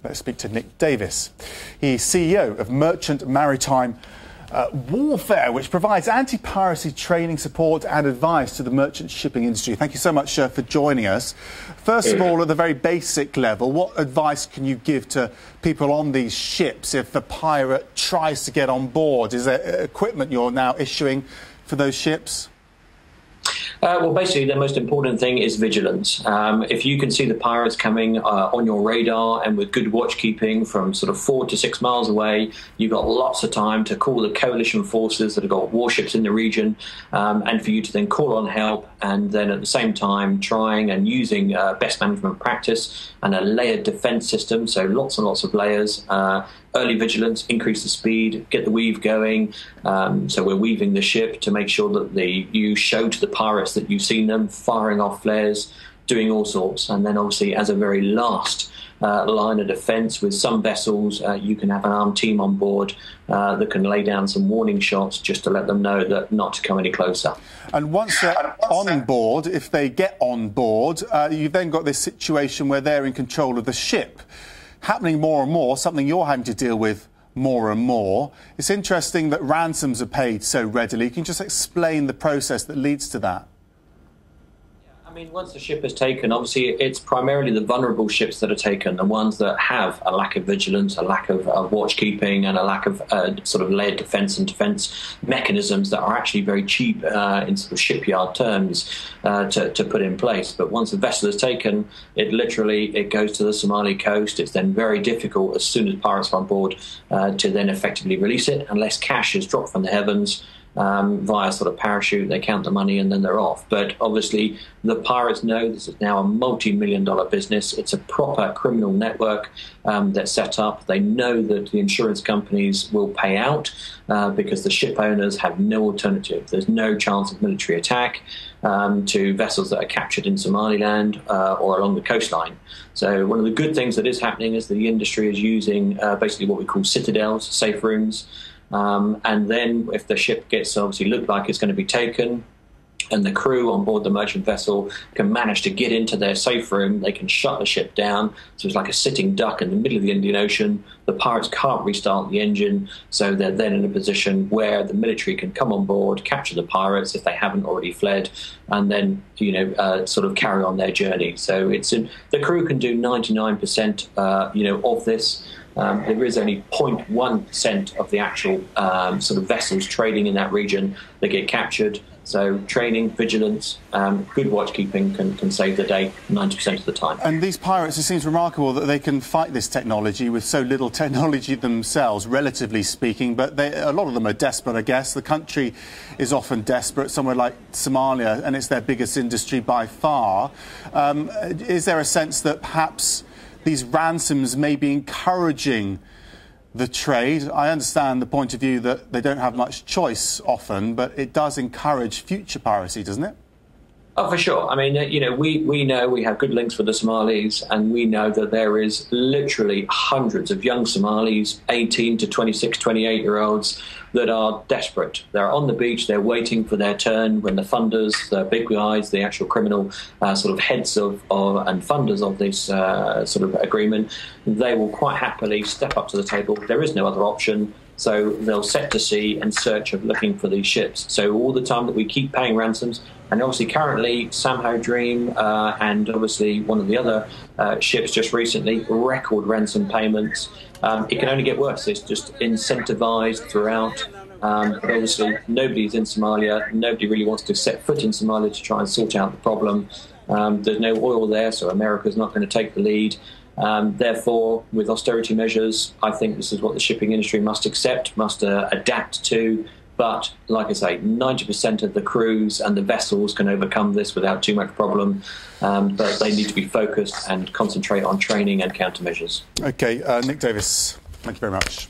Let's speak to Nick Davis. He's CEO of Merchant Maritime Warfare, which provides anti-piracy training, support and advice to the merchant shipping industry. Thank you so much for joining us. First of all, at the very basic level, what advice can you give to people on these ships if a pirate tries to get on board? Is there equipment you're now issuing for those ships? Well, basically, the most important thing is vigilance. If you can see the pirates coming on your radar and with good watchkeeping from sort of 4 to 6 miles away, you've got lots of time to call the coalition forces that have got warships in the region and for you to then call on help, and then at the same time trying and using best management practice and a layered defence system, so lots and lots of layers. Early vigilance, increase the speed, get the weave going. So we're weaving the ship to make sure that you show to the pirates that you've seen them, firing off flares, doing all sorts. And then obviously as a very last line of defence, with some vessels, you can have an armed team on board that can lay down some warning shots just to let them know that not to come any closer. And once they're on board, if they get on board, you've then got this situation where they're in control of the ship. Happening more and more, something you're having to deal with more and more. It's interesting that ransoms are paid so readily. Can you just explain the process that leads to that? I mean, once the ship is taken, obviously it's primarily the vulnerable ships that are taken, the ones that have a lack of vigilance, a lack of watchkeeping and a lack of sort of layered defence and defence mechanisms that are actually very cheap in sort of shipyard terms to put in place. But once the vessel is taken, it goes to the Somali coast. It's then very difficult, as soon as pirates are on board, to then effectively release it, unless cash is dropped from the heavens via sort of parachute. They count the money and then they're off. But obviously the pirates know this is now a multi-million-dollar business. It's a proper criminal network that's set up. They know that the insurance companies will pay out because the ship owners have no alternative. There's no chance of military attack to vessels that are captured in Somaliland or along the coastline. So one of the good things that is happening is the industry is using basically what we call citadels, safe rooms. And then if the ship gets obviously look like it's going to be taken and the crew on board the merchant vessel can manage to get into their safe room, they can shut the ship down. So it's like a sitting duck in the middle of the Indian Ocean. The pirates can't restart the engine, so they're then in a position where the military can come on board, capture the pirates if they haven't already fled, and then sort of carry on their journey. So the crew can do 99% of this. There is only 0.1% of the actual sort of vessels trading in that region that get captured. So training, vigilance, good watchkeeping can save the day 90% of the time. And these pirates, it seems remarkable that they can fight this technology with so little technology themselves, relatively speaking. But a lot of them are desperate, I guess. The country is often desperate, somewhere like Somalia, and it's their biggest industry by far. Is there a sense that perhaps these ransoms may be encouraging the trade? I understand the point of view that they don't have much choice often, but it does encourage future piracy, doesn't it? Oh, for sure. I mean, we know we have good links with the Somalis, and we know that there is literally hundreds of young Somalis, 18 to 26, 28-year-olds, that are desperate. They're on the beach, they're waiting for their turn when the funders, the big guys, the actual criminal sort of heads and funders of this sort of agreement, they will quite happily step up to the table. There is no other option. So they'll set to sea in search of looking for these ships. So all the time that we keep paying ransoms, and obviously currently Samho Dream and obviously one of the other ships just recently, record ransom payments. It can only get worse. It's just incentivized throughout. But obviously nobody's in Somalia. Nobody really wants to set foot in Somalia to try and sort out the problem. There's no oil there, so America's not going to take the lead. Therefore, with austerity measures, I think this is what the shipping industry must accept, must adapt to. But, like I say, 90% of the crews and the vessels can overcome this without too much problem. But they need to be focused and concentrate on training and countermeasures. OK, Nick Davis, thank you very much.